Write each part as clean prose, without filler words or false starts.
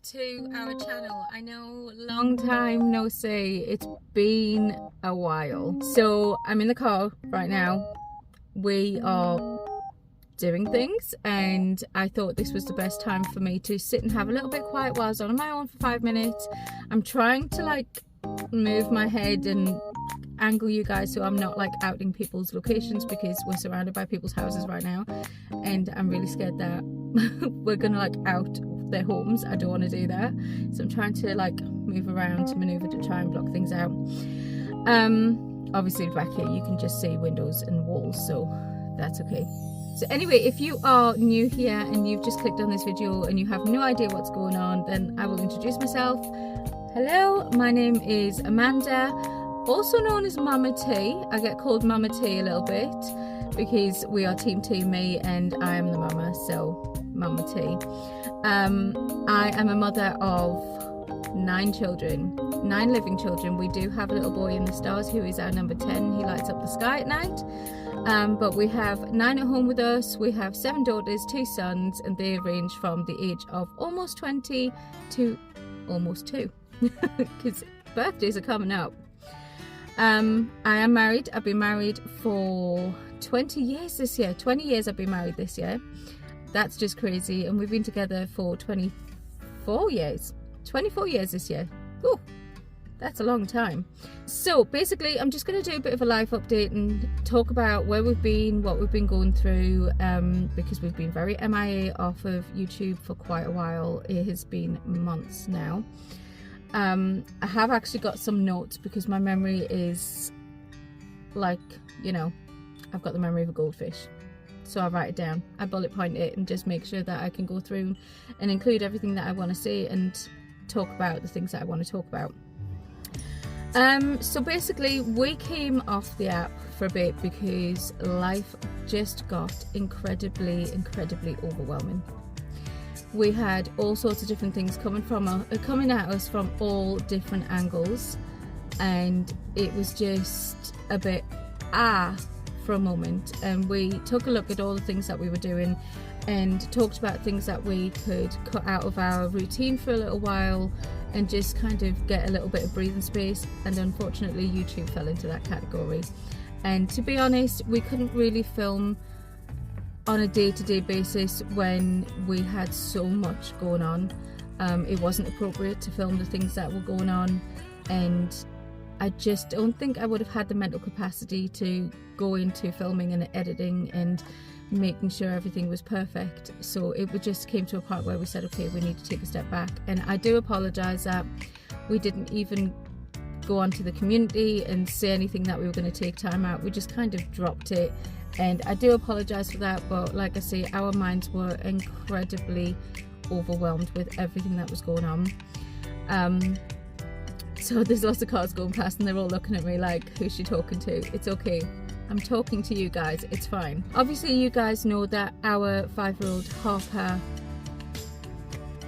to our channel. I know, long time no see. It's been a while. So I'm in the car right now. We are doing things, and I thought this was the best time for me to sit and have a little bit quiet while I was on my own for 5 minutes. I'm trying to like move my head and angle you guys so I'm not like outing people's locations, because we're surrounded by people's houses right now and I'm really scared that we're gonna like out their homes. I don't want to do that, so I'm trying to like move around to maneuver to try and block things out. Obviously back here you can just see windows and walls, so that's okay. So anyway, if you are new here and you've just clicked on this video and you have no idea what's going on, then I will introduce myself. Hello, my name is Amanda, also known as Mama T. I get called Mama T a little bit because we are Team me, and I am the mama, so Mama T. I am a mother of 9 children, 9 living children. We do have a little boy in the stars who is our number 10. He lights up the sky at night. But we have 9 at home with us. We have 7 daughters, 2 sons, and they range from the age of almost 20 to almost 2 because birthdays are coming up. I am married. I've been married for 20 years this year. 20 years I've been married this year. That's just crazy. And we've been together for 24 years. 24 years this year. Ooh, that's a long time. So basically I'm just going to do a bit of a life update and talk about where we've been, what we've been going through, because we've been very MIA off of YouTube for quite a while. It has been months now. I have actually got some notes because my memory is like, you know, I've got the memory of a goldfish. So I write it down, I bullet point it, and just make sure that I can go through and include everything that I want to say and talk about the things that I want to talk about. So basically we came off the app for a bit because life just got incredibly overwhelming. We had all sorts of different things coming at us from all different angles, and it was just a bit for a moment. And we took a look at all the things that we were doing and talked about things that we could cut out of our routine for a little while and just kind of get a little bit of breathing space. And unfortunately YouTube fell into that category, and to be honest, we couldn't really film on a day-to-day basis when we had so much going on. It wasn't appropriate to film the things that were going on, and I just don't think I would have had the mental capacity to go into filming and editing and making sure everything was perfect. So it just came to a part where we said, okay, we need to take a step back. And I do apologize that we didn't even go onto the community and say anything that we were going to take time out. We just kind of dropped it, and I do apologize for that. But like I say, our minds were incredibly overwhelmed with everything that was going on. So there's lots of cars going past and they're all looking at me like, who's she talking to? It's okay, I'm talking to you guys, it's fine. Obviously you guys know that our 5-year-old Harper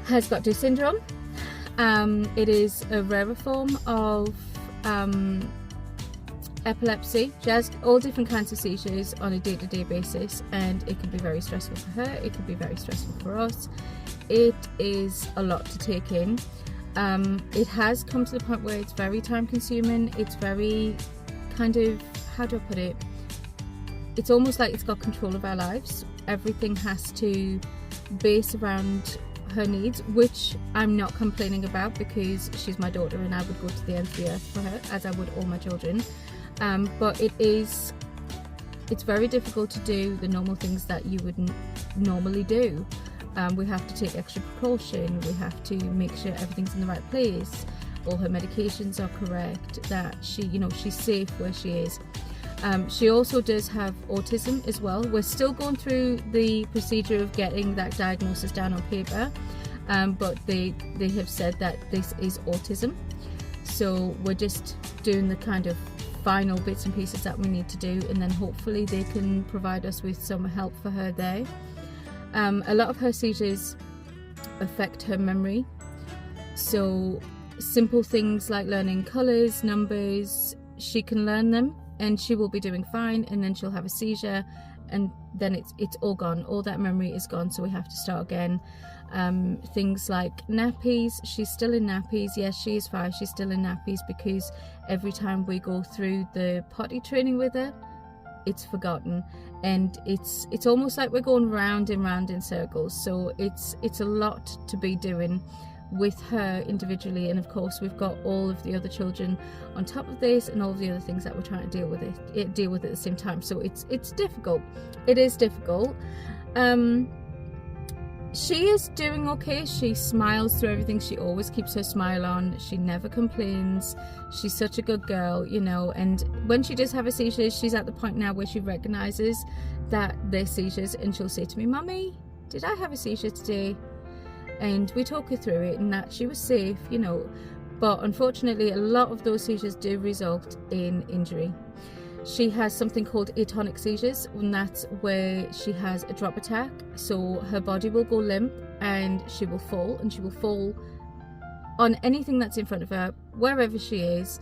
has got Down syndrome. It is a rarer form of epilepsy. She has all different kinds of seizures on a day-to-day basis, and it can be very stressful for her, it can be very stressful for us. It is a lot to take in. It has come to the point where it's very time consuming. It's very kind of, how do I put it, it's almost like it's got control of our lives. Everything has to base around her needs, which I'm not complaining about because she's my daughter and I would go to the nth of the earth for her, as I would all my children. But it's very difficult to do the normal things that you would normally do. We have to take extra precaution, we have to make sure everything's in the right place, all her medications are correct, that she's safe where she is. She also does have autism as well. We're still going through the procedure of getting that diagnosis down on paper, but they have said that this is autism, so we're just doing the kind of final bits and pieces that we need to do, and then hopefully they can provide us with some help for her there. A lot of her seizures affect her memory, so simple things like learning colours, numbers, she can learn them and she will be doing fine, and then she'll have a seizure and then it's all gone, all that memory is gone, so we have to start again. Things like nappies, she's still in nappies. Yes, she is 5, she's still in nappies, because every time we go through the potty training with her, it's forgotten, and it's almost like we're going round and round in circles. So it's a lot to be doing with her individually, and of course we've got all of the other children on top of this, and all of the other things that we're trying to deal with at the same time. So it's difficult. It is difficult. She is doing okay. She smiles through everything. She always keeps her smile on. She never complains. She's such a good girl, you know. And when she does have a seizure, she's at the point now where she recognizes that they're seizures, and she'll say to me, "Mummy, did I have a seizure today?" And we talk her through it, and that she was safe, you know. But unfortunately, a lot of those seizures do result in injury. She has something called atonic seizures, and that's where she has a drop attack. So her body will go limp, and she will fall, and she will fall on anything that's in front of her, wherever she is.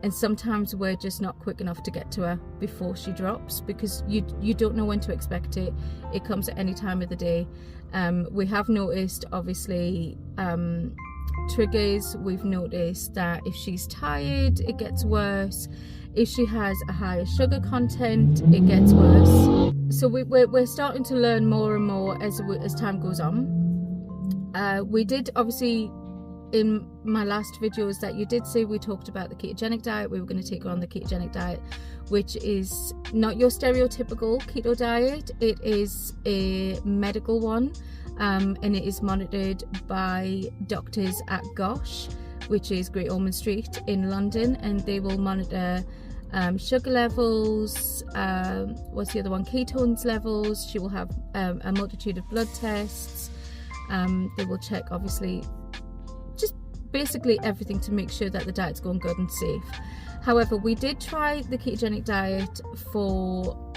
And sometimes we're just not quick enough to get to her before she drops, because you don't know when to expect it. It comes at any time of the day. We have noticed, obviously, triggers. We've noticed that if she's tired, it gets worse. If she has a higher sugar content, it gets worse. So we're starting to learn more and more as time goes on. We did, obviously, in my last videos that you did see, we talked about the ketogenic diet. We were going to take her on the ketogenic diet, which is not your stereotypical keto diet. It is a medical one, and it is monitored by doctors at GOSH, which is Great Ormond Street in London, and they will monitor sugar levels, what's the other one, ketones levels. She will have a multitude of blood tests. They will check, obviously, just basically everything to make sure that the diet's going good and safe. However, we did try the ketogenic diet for,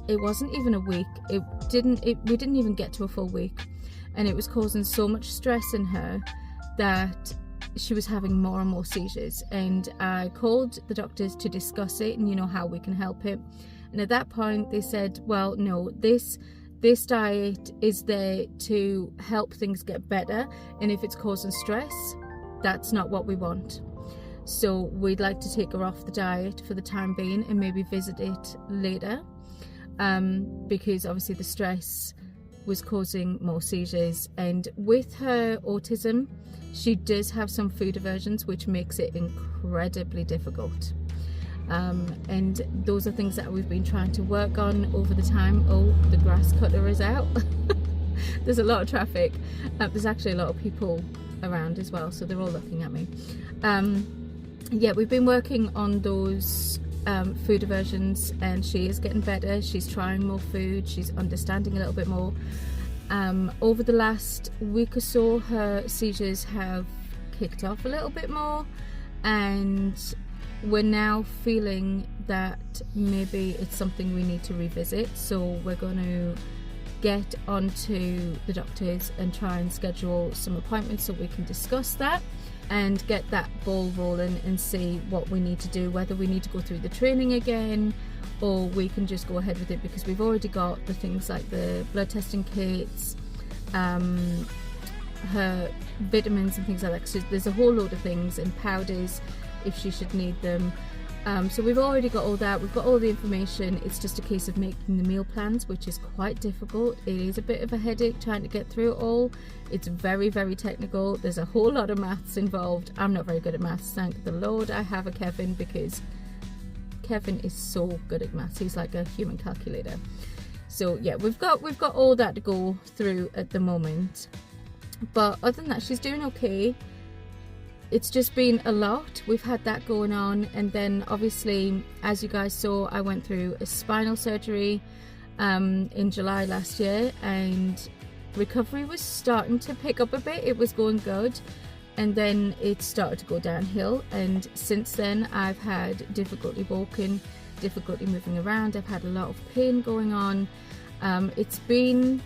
it wasn't even a week. We didn't even get to a full week, and it was causing so much stress in her that she was having more and more seizures. And I called the doctors to discuss it and, you know, how we can help it. And at that point they said, well, no, this diet is there to help things get better, and if it's causing stress, that's not what we want. So we'd like to take her off the diet for the time being and maybe visit it later, because obviously the stress was causing more seizures. And with her autism, she does have some food aversions, which makes it incredibly difficult. And those are things that we've been trying to work on over the time. Oh, the grass cutter is out. There's a lot of traffic. There's actually a lot of people around as well, so they're all looking at me. Yeah, we've been working on those food aversions, and she is getting better. She's trying more food. She's understanding a little bit more. Over the last week or so, her seizures have kicked off a little bit more, and we're now feeling that maybe it's something we need to revisit. So we're going to get onto the doctors and try and schedule some appointments so we can discuss that and get that ball rolling and see what we need to do, whether we need to go through the training again or we can just go ahead with it, because we've already got the things like the blood testing kits, her vitamins and things like that. So there's a whole load of things, and powders if she should need them. So we've already got all that. We've got all the information. It's just a case of making the meal plans, which is quite difficult. It is a bit of a headache trying to get through it all. It's very, very technical. There's a whole lot of maths involved. I'm not very good at maths, thank the Lord I have a Kevin, because Kevin is so good at maths. He's like a human calculator. So yeah, we've got all that to go through at the moment. But other than that, she's doing okay. It's just been a lot. We've had that going on, and then obviously, as you guys saw, I went through a spinal surgery in July last year, and recovery was starting to pick up a bit. It was going good, and then it started to go downhill, and since then I've had difficulty walking, difficulty moving around. I've had a lot of pain going on. It's been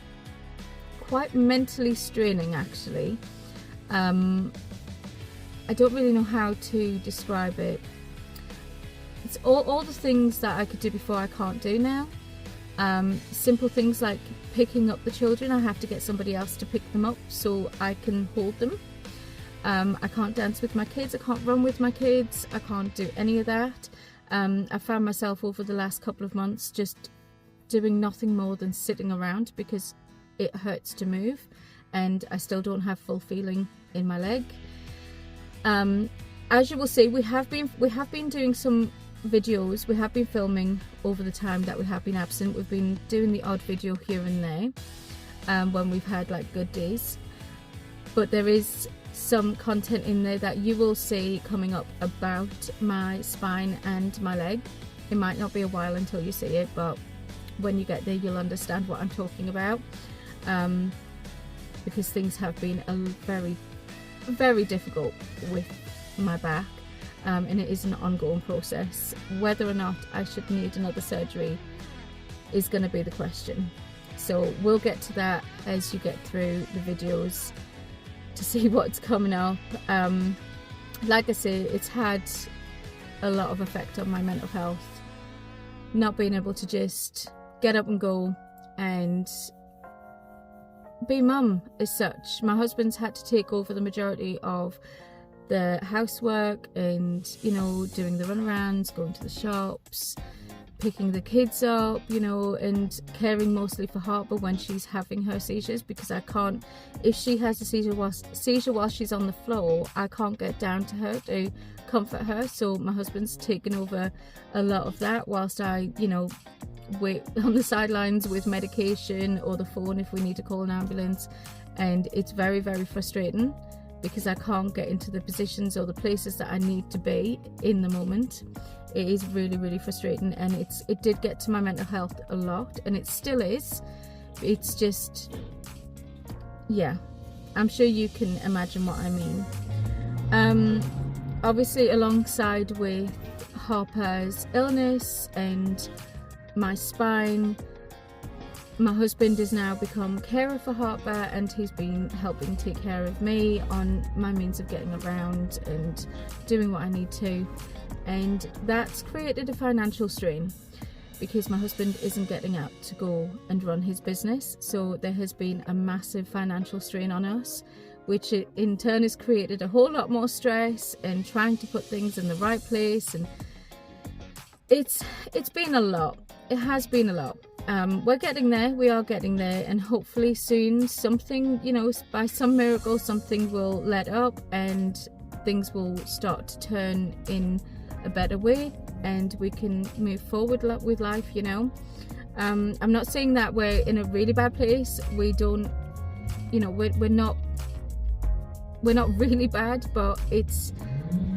quite mentally straining, actually. I don't really know how to describe it. It's all the things that I could do before I can't do now. Simple things like picking up the children, I have to get somebody else to pick them up so I can hold them. I can't dance with my kids, I can't run with my kids, I can't do any of that. I found myself over the last couple of months just doing nothing more than sitting around because it hurts to move, and I still don't have full feeling in my leg. As you will see, we have been doing some videos, we have been filming over the time that we have been absent. We've been doing the odd video here and there when we've had like good days, but there is some content in there that you will see coming up about my spine and my leg. It might not be a while until you see it, but when you get there you'll understand what I'm talking about, because things have been very, very difficult with my back, and it is an ongoing process. Whether or not I should need another surgery is going to be the question, so we'll get to that as you get through the videos to see what's coming up. Like I say, it's had a lot of effect on my mental health, not being able to just get up and go and be mum as such. My husband's had to take over the majority of the housework and, you know, doing the runarounds, going to the shops, picking the kids up, you know, and caring mostly for Harper when she's having her seizures, because I can't, if she has a seizure while she's on the floor, I can't get down to her to comfort her. So my husband's taken over a lot of that whilst I, you know, wait on the sidelines with medication or the phone if we need to call an ambulance. And it's very, very frustrating because I can't get into the positions or the places that I need to be in the moment. It is really, really frustrating, and it did get to my mental health a lot, and it still is. It's just, yeah, I'm sure you can imagine what I mean. Obviously, alongside with Harper's illness and my spine, my husband has now become carer for Harper, and he's been helping take care of me on my means of getting around and doing what I need to. And that's created a financial strain because my husband isn't getting out to go and run his business. So there has been a massive financial strain on us, which in turn has created a whole lot more stress and trying to put things in the right place. And it's been a lot. It has been a lot. We're getting there, we are getting there, and hopefully soon something, you know, by some miracle, something will let up and things will start to turn in a better way and we can move forward with life, you know. I'm not saying that we're in a really bad place. We don't, you know, we're not really bad, but it's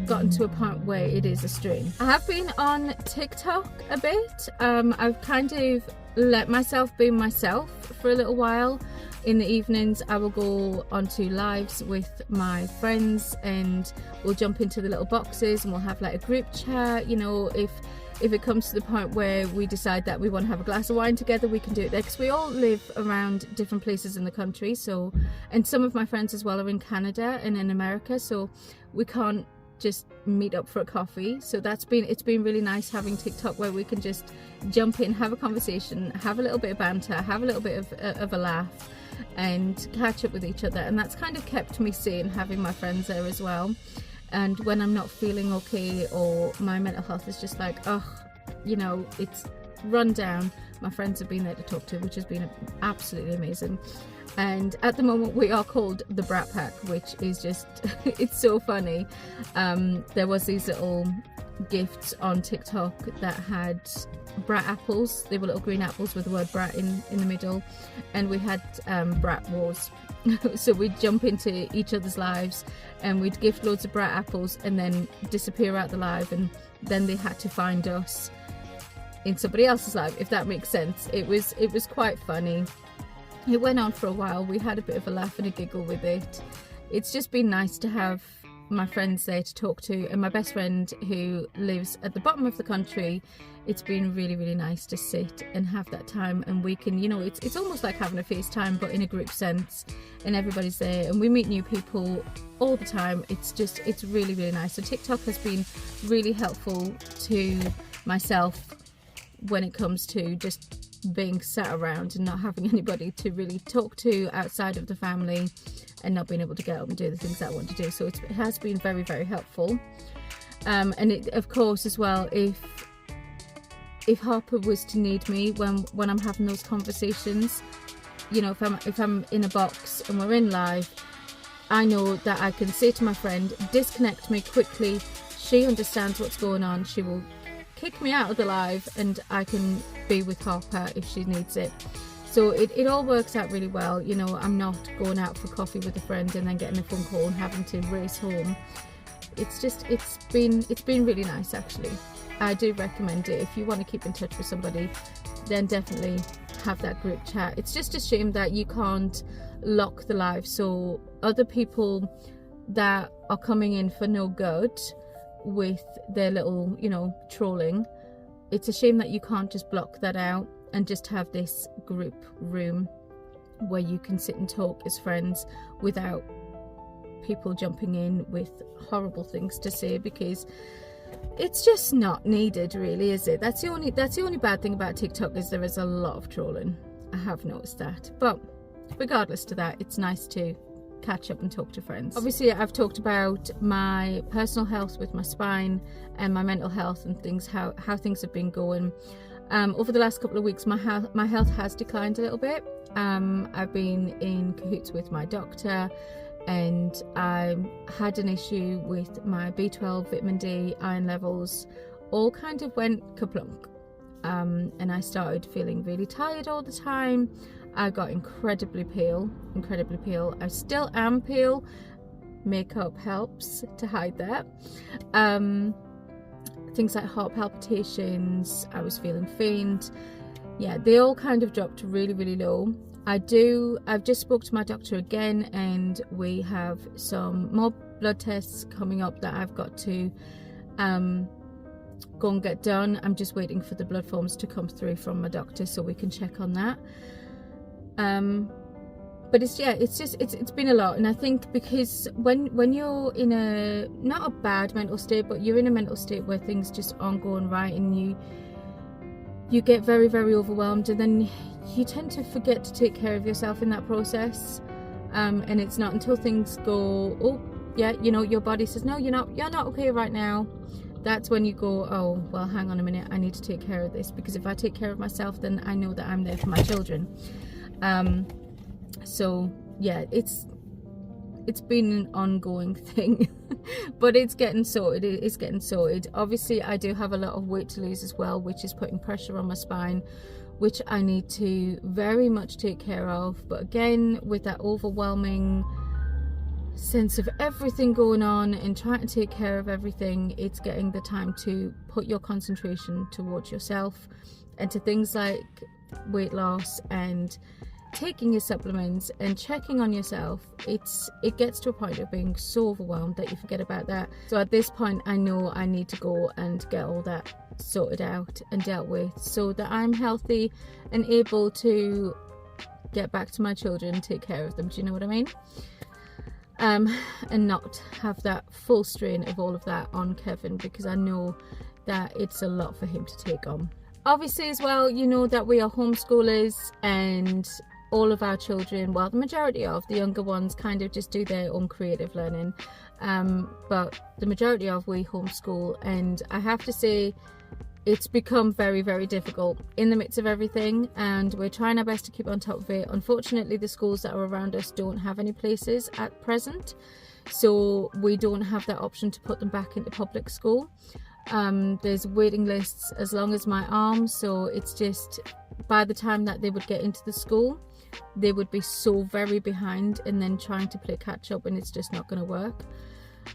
gotten to a point where it is a strain. I have been on TikTok a bit. I've kind of let myself be myself for a little while. In the evenings I will go onto lives with my friends and we'll jump into the little boxes and we'll have like a group chat. You know, if it comes to the point where we decide that we want to have a glass of wine together, we can do it there, because we all live around different places in the country. So, and some of my friends as well are in Canada and in America, so we can't just meet up for a coffee. So it's been really nice having TikTok where we can just jump in, have a conversation, have a little bit of banter, have a little bit of a laugh and catch up with each other. And that's kind of kept me sane, having my friends there as well. And when I'm not feeling okay or my mental health is just like, oh, you know, it's run down, my friends have been there to talk to, which has been absolutely amazing. And at the moment we are called the Brat Pack, which is just it's so funny. There was these little gifts on TikTok that had brat apples. They were little green apples with the word brat in the middle, and we had brat wars. So we'd jump into each other's lives and we'd gift loads of brat apples and then disappear out the live, and then they had to find us in somebody else's life, if that makes sense. It was quite funny. It went on for a while. We had a bit of a laugh and a giggle with it. It's just been nice to have my friends there to talk to, and my best friend who lives at the bottom of the country. It's been really, really nice to sit and have that time, and we can, you know, it's almost like having a FaceTime but in a group sense, and everybody's there and we meet new people all the time. It's really, really nice. So TikTok has been really helpful to myself when it comes to just being sat around and not having anybody to really talk to outside of the family, and not being able to get up and do the things that I want to do. So it has been very, very helpful. And it, of course, as well, if Harper was to need me when I'm having those conversations, you know, if I'm in a box and we're in live, I know that I can say to my friend, disconnect me quickly. She understands what's going on. She will kick me out of the live and I can be with Harper if she needs it. So it all works out really well. You know, I'm not going out for coffee with a friend and then getting a phone call and having to race home. It's been really nice, actually. I do recommend it. If you want to keep in touch with somebody, then definitely have that group chat. It's just a shame that you can't lock the live, so other people that are coming in for no good with their little, you know, trolling, it's a shame that you can't just block that out and just have this group room where you can sit and talk as friends without people jumping in with horrible things to say, because it's just not needed, really, is it? That's the only bad thing about TikTok, is there is a lot of trolling. I have noticed that. But regardless to that, it's nice to catch up and talk to friends. Obviously, I've talked about my personal health with my spine and my mental health and things, how things have been going. Over the last couple of weeks, my health has declined a little bit. I've been in cahoots with my doctor, and I had an issue with my B12, vitamin D, iron levels, all kind of went kaplunk. And I started feeling really tired all the time. I got incredibly pale. I still am pale. Makeup helps to hide that. Things like heart palpitations, I was feeling faint. Yeah, they all kind of dropped really, really low. I've just spoke to my doctor again, and we have some more blood tests coming up that I've got to go and get done. I'm just waiting for the blood forms to come through from my doctor so we can check on that. But it's been a lot, and I think because when you're in a, not a bad mental state, but you're in a mental state where things just aren't going right, and you get very, very overwhelmed, and then you tend to forget to take care of yourself in that process. And it's not until things go, oh yeah, you know, your body says no, you're not okay right now, that's when you go, oh well, hang on a minute, I need to take care of this, because if I take care of myself, then I know that I'm there for my children. So yeah, it's been an ongoing thing, but it's getting sorted. Obviously, I do have a lot of weight to lose as well, which is putting pressure on my spine, which I need to very much take care of. But again, with that overwhelming sense of everything going on and trying to take care of everything, it's getting the time to put your concentration towards yourself and to things like weight loss and taking your supplements and checking on yourself. It gets to a point of being so overwhelmed that you forget about that. So at this point, I know I need to go and get all that sorted out and dealt with, so that I'm healthy and able to get back to my children, take care of them. Do you know what I mean? And not have that full strain of all of that on Kevin, because I know that it's a lot for him to take on. Obviously as well, you know that we are homeschoolers, and all of our children, well, the majority of the younger ones kind of just do their own creative learning, but the majority of we homeschool, and I have to say it's become very, very difficult in the midst of everything, and we're trying our best to keep on top of it. Unfortunately, the schools that are around us don't have any places at present, so we don't have that option to put them back into public school. There's waiting lists as long as my arm, so it's just, by the time that they would get into the school, they would be so very behind, and then trying to play catch up, and it's just not going to work.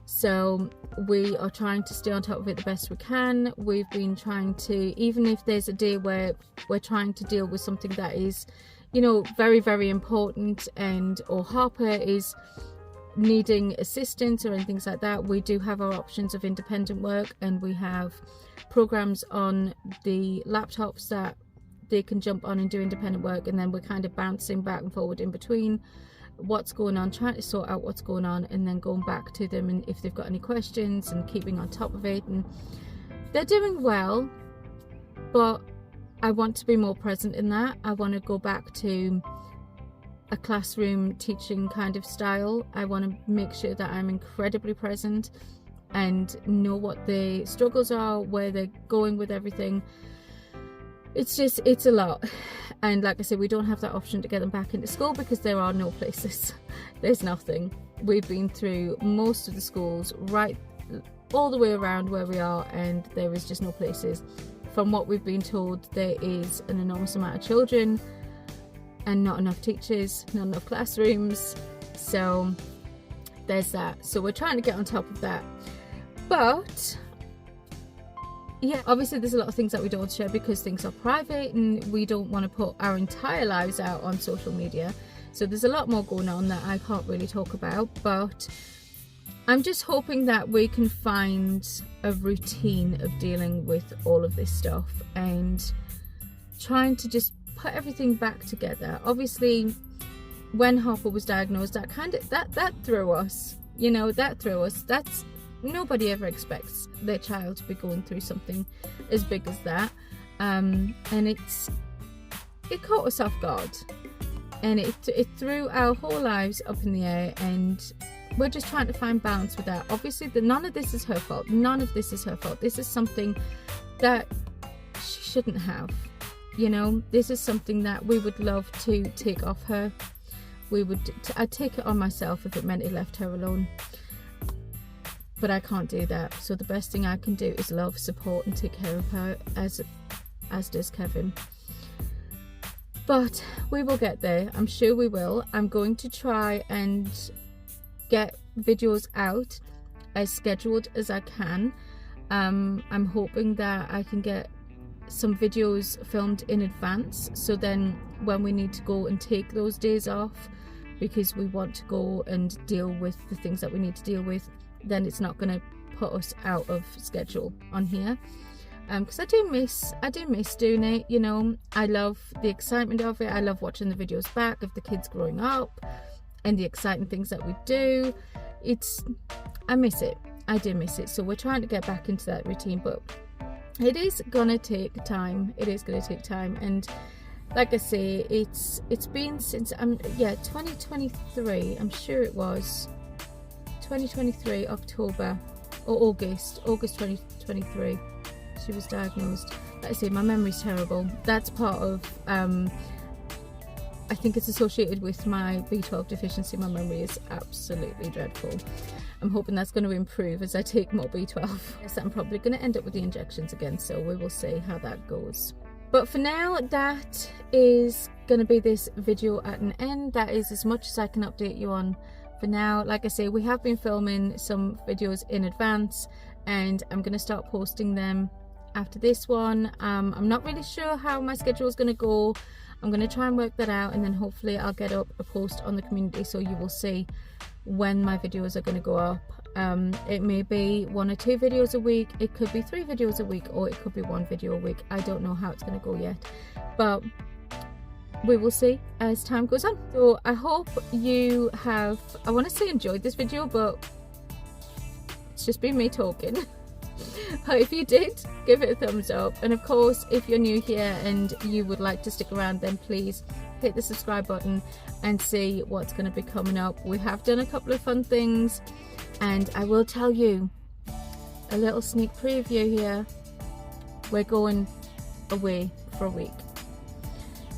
So we are trying to stay on top of it the best we can. We've been trying to, even if there's a day where we're trying to deal with something that is, you know, very, very important, and or Harper is needing assistance or anything like that, we do have our options of independent work, and we have programs on the laptops that they can jump on and do independent work, and then we're kind of bouncing back and forward in between what's going on, trying to sort out what's going on, and then going back to them and if they've got any questions, and keeping on top of it. And they're doing well, but I want to be more present in that. I want to go back to a classroom teaching kind of style. I want to make sure that I'm incredibly present and know what the struggles are, where they're going with everything. It's a lot. And like I said, we don't have that option to get them back into school because there are no places. There's nothing. We've been through most of the schools right all the way around where we are, and there is just no places. From what we've been told, there is an enormous amount of children and not enough teachers, not enough classrooms. So there's that. So we're trying to get on top of that. But yeah, obviously there's a lot of things that we don't share because things are private and we don't want to put our entire lives out on social media. So there's a lot more going on that I can't really talk about, but I'm just hoping that we can find a routine of dealing with all of this stuff and trying to just put everything back together. Obviously, when Harper was diagnosed, that threw us, you know, that's nobody ever expects their child to be going through something as big as that, and it caught us off guard, and it threw our whole lives up in the air, and we're just trying to find balance with that. Obviously, none of this is her fault. This is something that she shouldn't have. You know, this is something that we would love to take off her. I'd take it on myself if it meant it left her alone. But I can't do that. So the best thing I can do is love, support, and take care of her, as does Kevin. But we will get there. I'm sure we will. I'm going to try and get videos out as scheduled as I can. I'm hoping that I can get some videos filmed in advance, so then when we need to go and take those days off because we want to go and deal with the things that we need to deal with, then it's not going to put us out of schedule on here, because I do miss doing it. You know, I love the excitement of it. I love watching the videos back of the kids growing up and the exciting things that we do. I miss it. I do miss it. So we're trying to get back into that routine, but it is gonna take time. And like I say, it's been since 2023. I'm sure it was 2023 October or August 2023 she was diagnosed. Like I say, my memory's terrible. That's part of I think it's associated with my B12 deficiency. My memory is absolutely dreadful. I'm hoping that's going to improve as I take more B12. Yes, I'm probably going to end up with the injections again, so we will see how that goes. But for now, that is going to be this video at an end. That is as much as I can update you on for now. Like I say, we have been filming some videos in advance, and I'm going to start posting them after this one. I'm not really sure how my schedule is going to go. I'm going to try and work that out, and then hopefully I'll get up a post on the community so you will see when my videos are going to go up. It may be 1 or 2 videos a week, it could be 3 videos a week, or it could be 1 video a week. I don't know how it's going to go yet, but we will see as time goes on. So I hope you have, I want to say enjoyed this video, but it's just been me talking. But if you did, give it a thumbs up, and of course if you're new here and you would like to stick around, then please hit the subscribe button and see what's going to be coming up. We have done a couple of fun things, and I will tell you a little sneak preview here. We're going away for a week.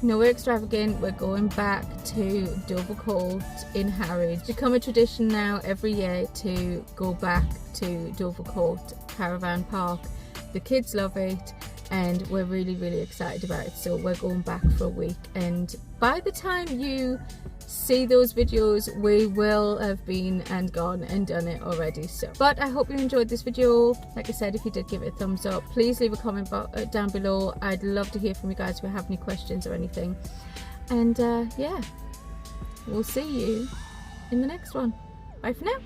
Nowhere extravagant. We're going back to Dovercourt in Harwich. It's become a tradition now every year to go back to Dovercourt Caravan Park. The kids love it, and we're really, really excited about it. So we're going back for a week, and by the time you see those videos, we will have been and gone and done it already. So, but I hope you enjoyed this video. Like I said, if you did, give it a thumbs up. Please leave a comment down below. I'd love to hear from you guys if you have any questions or anything. And yeah, we'll see you in the next one. Bye for now.